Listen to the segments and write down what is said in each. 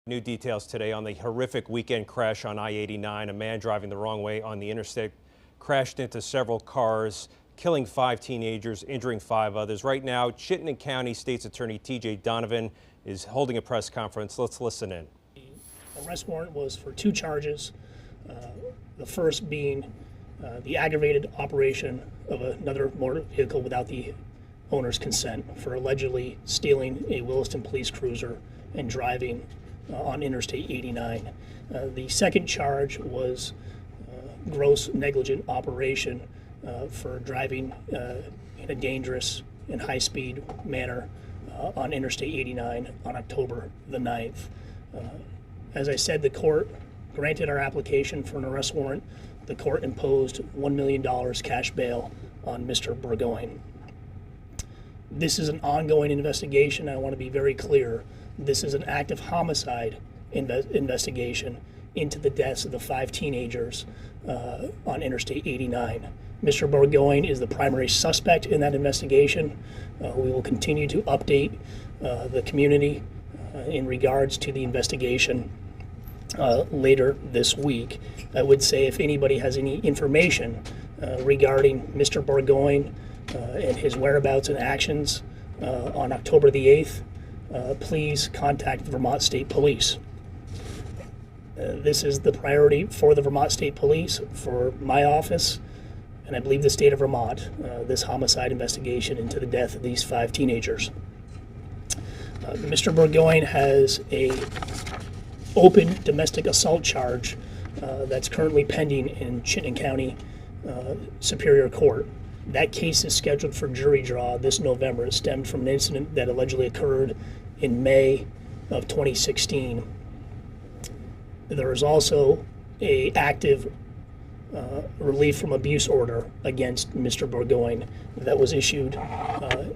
New details today on the horrific weekend crash on I-89. A man driving the wrong way on the interstate crashed into several cars, killing 5 teenagers, injuring 5 others. Right now, Chittenden County State's Attorney T.J. Donovan is holding a press conference. Let's listen in. The arrest warrant was for 2 charges. The first being the aggravated operation of another motor vehicle without the owner's consent for allegedly stealing a Williston police cruiser and driving on Interstate 89. The second charge was gross negligent operation for driving in a dangerous and high-speed manner on Interstate 89 on October the 9th. As I said, the court granted our application for an arrest warrant. The court imposed $1 million cash bail on Mr. Burgoyne. This is an ongoing investigation. I want to be very clear. This is an active homicide investigation into the deaths of the 5 teenagers on Interstate 89. Mr. Burgoyne is the primary suspect in that investigation. We will continue to update the community in regards to the investigation later this week. I would say if anybody has any information regarding Mr. Burgoyne and his whereabouts and actions on October the 8th, please contact the Vermont State Police. This is the priority for the Vermont State Police, for my office, and I believe the state of Vermont, this homicide investigation into the death of these 5 teenagers. Mr. Burgoyne has a open domestic assault charge that's currently pending in Chittenden County Superior Court. That case is scheduled for jury draw this November. It stemmed from an incident that allegedly occurred in May of 2016. There is also an active relief from abuse order against Mr. Burgoyne that was issued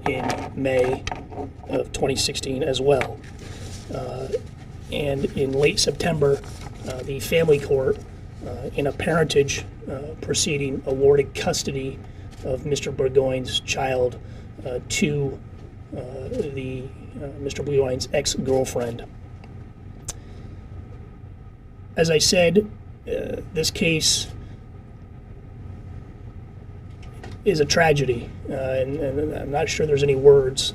in May of 2016 as well. And in late September, the family court, in a parentage proceeding, awarded custody of Mr. Burgoyne's child to Mr. Burgoyne's ex-girlfriend. As I said, this case is a tragedy, and I'm not sure there's any words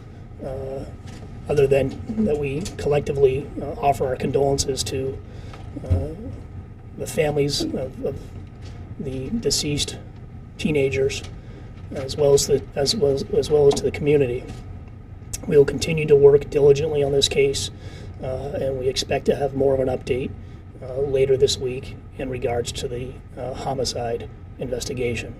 other than that we collectively offer our condolences to the families of the deceased teenagers, as well as to the community. We will continue to work diligently on this case, and we expect to have more of an update later this week in regards to the homicide investigation.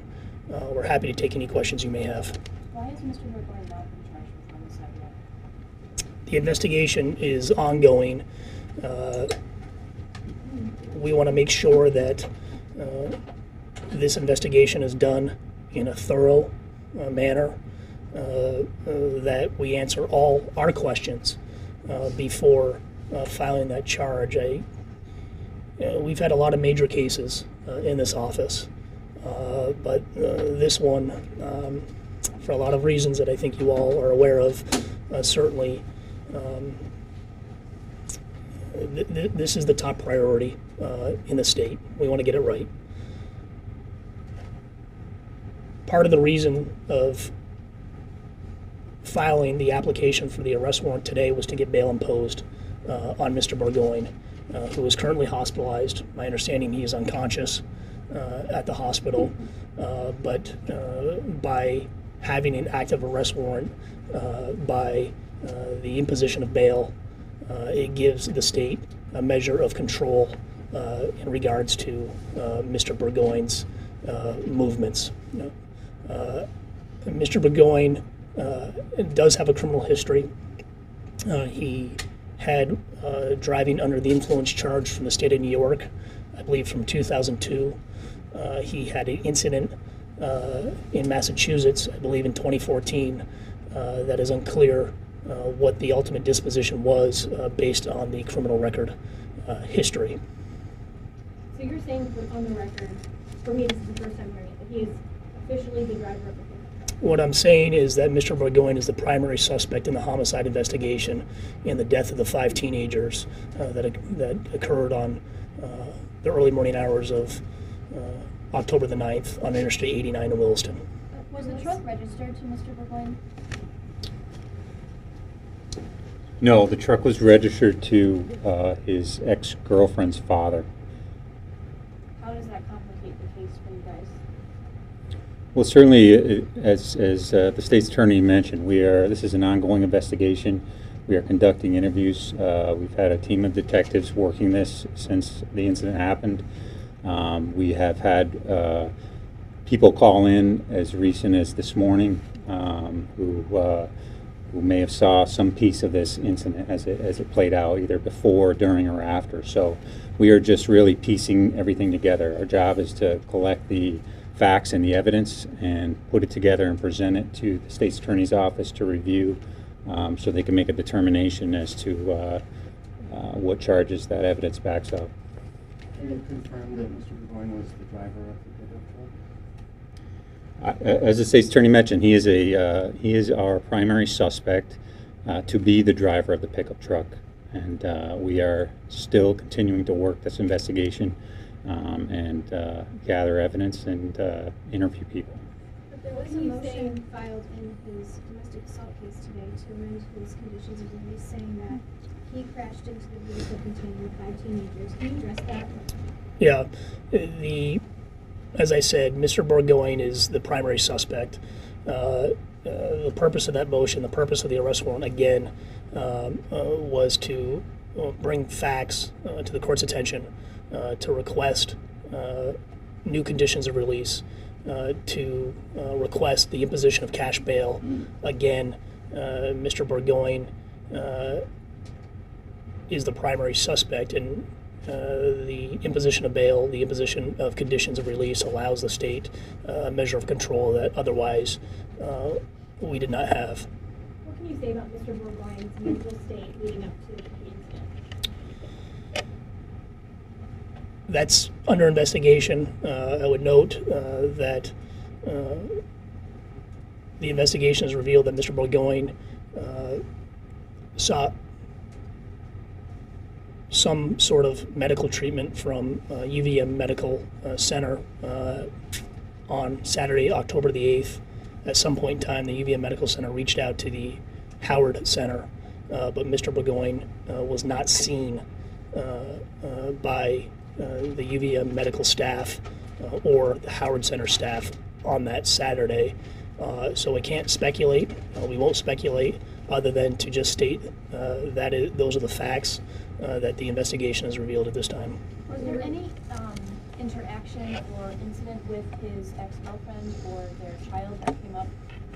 We're happy to take any questions you may have. Why has Mr. Burgoyne not been charged with homicide yet? The investigation is ongoing. We want to make sure that this investigation is done in a thorough manner, that we answer all our questions before filing that charge. We've had a lot of major cases in this office, but this one, for a lot of reasons that I think you all are aware of, certainly this is the top priority in the state. We want to get it right. Part of the reason of filing the application for the arrest warrant today was to get bail imposed on Mr. Burgoyne, who is currently hospitalized. My understanding, he is unconscious at the hospital, but by having an active arrest warrant, by the imposition of bail, it gives the state a measure of control in regards to Mr. Burgoyne's movements. Mr. Burgoyne does have a criminal history. He had driving under the influence charge from the state of New York, I believe from 2002. He had an incident in Massachusetts, I believe in 2014, that is unclear what the ultimate disposition was based on the criminal record history. So you're saying on the record, for me this is the first time hearing it, that he is officially the driver of the vehicle? What I'm saying is that Mr. Burgoyne is the primary suspect in the homicide investigation in the death of the 5 teenagers that occurred on the early morning hours of October the 9th on Interstate 89 in Williston. Was the truck registered to Mr. Burgoyne? No, the truck was registered to his ex-girlfriend's father. How does that complicate the case for you guys? Well, certainly, as the state's attorney mentioned, this is an ongoing investigation. We are conducting interviews. We've had a team of detectives working this since the incident happened. We have had people call in as recent as this morning who may have saw some piece of this incident as it played out, either before, during, or after. So we are just really piecing everything together. Our job is to collect the facts and the evidence and put it together and present it to the state's attorney's office to review, so they can make a determination as to what charges that evidence backs up. Can you confirm that Mr. Burgoyne was the driver of the pickup truck? As the state's attorney mentioned, he is our primary suspect to be the driver of the pickup truck, and we are still continuing to work this investigation and gather evidence and interview people. But there was a motion filed in his domestic assault case today to amend his conditions of release, saying that he crashed into the vehicle containing 5 teenagers. Can you address that? Yeah, as I said, Mr. Burgoyne is the primary suspect. The purpose of that motion, the purpose of the arrest warrant, again, was to bring facts to the court's attention, to request new conditions of release, to request the imposition of cash bail. Again, Mr. Burgoyne is the primary suspect, and the imposition of bail, the imposition of conditions of release allows the state a measure of control that otherwise we did not have. What can you say about Mr. Burgoyne's mental state leading up to the incident? That's under investigation. I would note that the investigation has revealed that Mr. Burgoyne sought some sort of medical treatment from UVM Medical Center on Saturday, October the 8th. At some point in time, the UVM Medical Center reached out to the Howard Center, but Mr. Burgoyne was not seen by the UVM medical staff or the Howard Center staff on that Saturday. So we can't speculate. We won't speculate other than to just state those are the facts that the investigation has revealed at this time. Was there any interaction or incident with his ex-girlfriend or their child that came up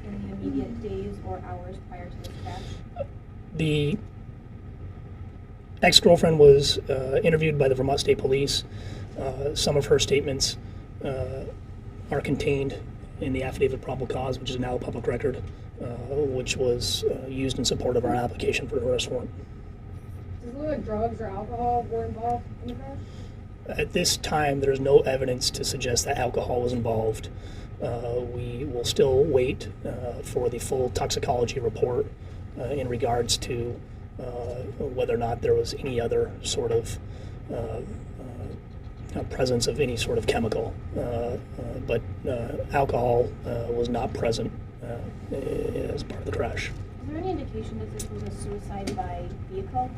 in the immediate days or hours prior to this crash? The ex-girlfriend was interviewed by the Vermont State Police. Some of her statements are contained in the affidavit of probable cause, which is now a public record, which was used in support of our application for an arrest warrant. Does it look like drugs or alcohol were involved in the crash? At this time, there is no evidence to suggest that alcohol was involved. We will still wait for the full toxicology report in regards to whether or not there was any other sort of presence of any sort of chemical. But alcohol was not present as part of the crash. Is there any indication that this was a suicide by vehicle?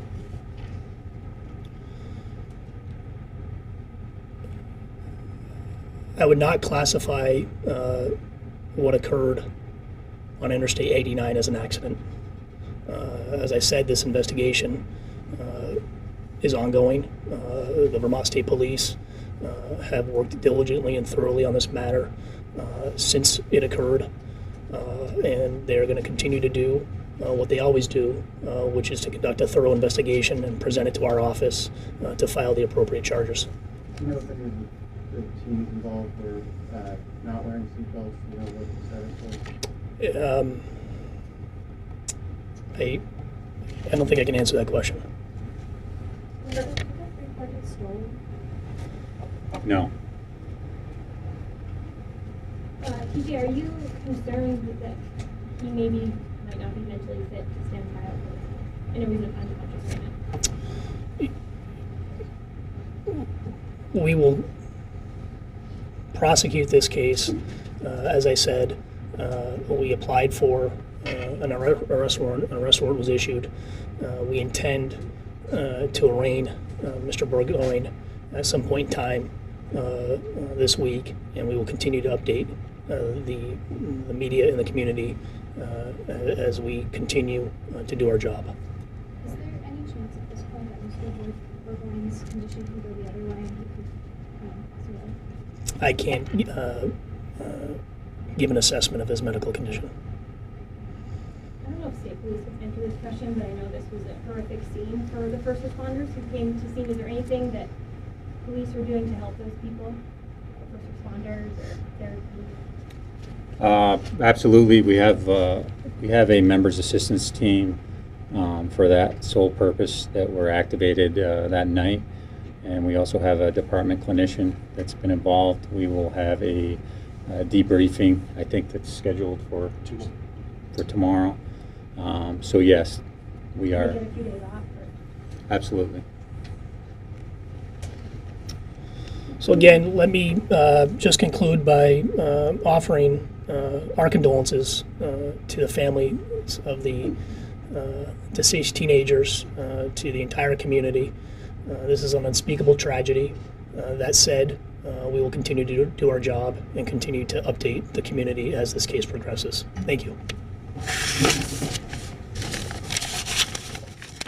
I would not classify what occurred on Interstate 89 as an accident. As I said, this investigation is ongoing. The Vermont State Police have worked diligently and thoroughly on this matter since it occurred, and they're going to continue to do what they always do, which is to conduct a thorough investigation and present it to our office to file the appropriate charges. Do you know if any of the teens involved were not wearing seatbelts? Do you know what the status was? I don't think I can answer that question. Was the pickup reported stolen? No. He TJ, are you concerned that he maybe might not be mentally fit to stand trial in a reason of unconscious right now? We will prosecute this case. As I said, we applied for an arrest warrant. An arrest warrant was issued. We intend to arraign Mr. Burgoyne at some point in time this week, and we will continue to update the media and the community as we continue to do our job. Is there any chance at this point that Mr. Burgoyne's condition can go the other way and he could pass away? I can't give an assessment of his medical condition. I don't know if state police can answer this question, but I know this was a horrific scene for the first responders who came to scene. Is there anything that police are doing to help those people, first responders or therapy? Absolutely, we have a members assistance team for that sole purpose that were activated that night, and we also have a department clinician that's been involved. We will have a debriefing, I think that's scheduled for tomorrow. So yes, we Can are we get a few days off or? absolutely. So again, let me just conclude by offering our condolences to the families of the deceased teenagers, to the entire community. This is an unspeakable tragedy. That said, we will continue to do our job and continue to update the community as this case progresses. Thank you.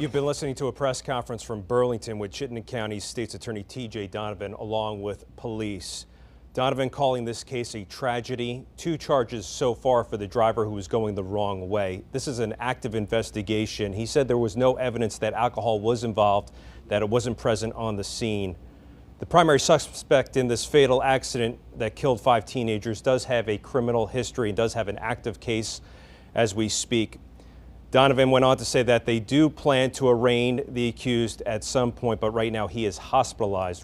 You've been listening to a press conference from Burlington with Chittenden County State's Attorney T.J. Donovan along with police. Donovan calling this case a tragedy. 2 charges so far for the driver who was going the wrong way. This is an active investigation. He said there was no evidence that alcohol was involved, that it wasn't present on the scene. The primary suspect in this fatal accident that killed 5 teenagers does have a criminal history and does have an active case as we speak. Donovan went on to say that they do plan to arraign the accused at some point, but right now he is hospitalized.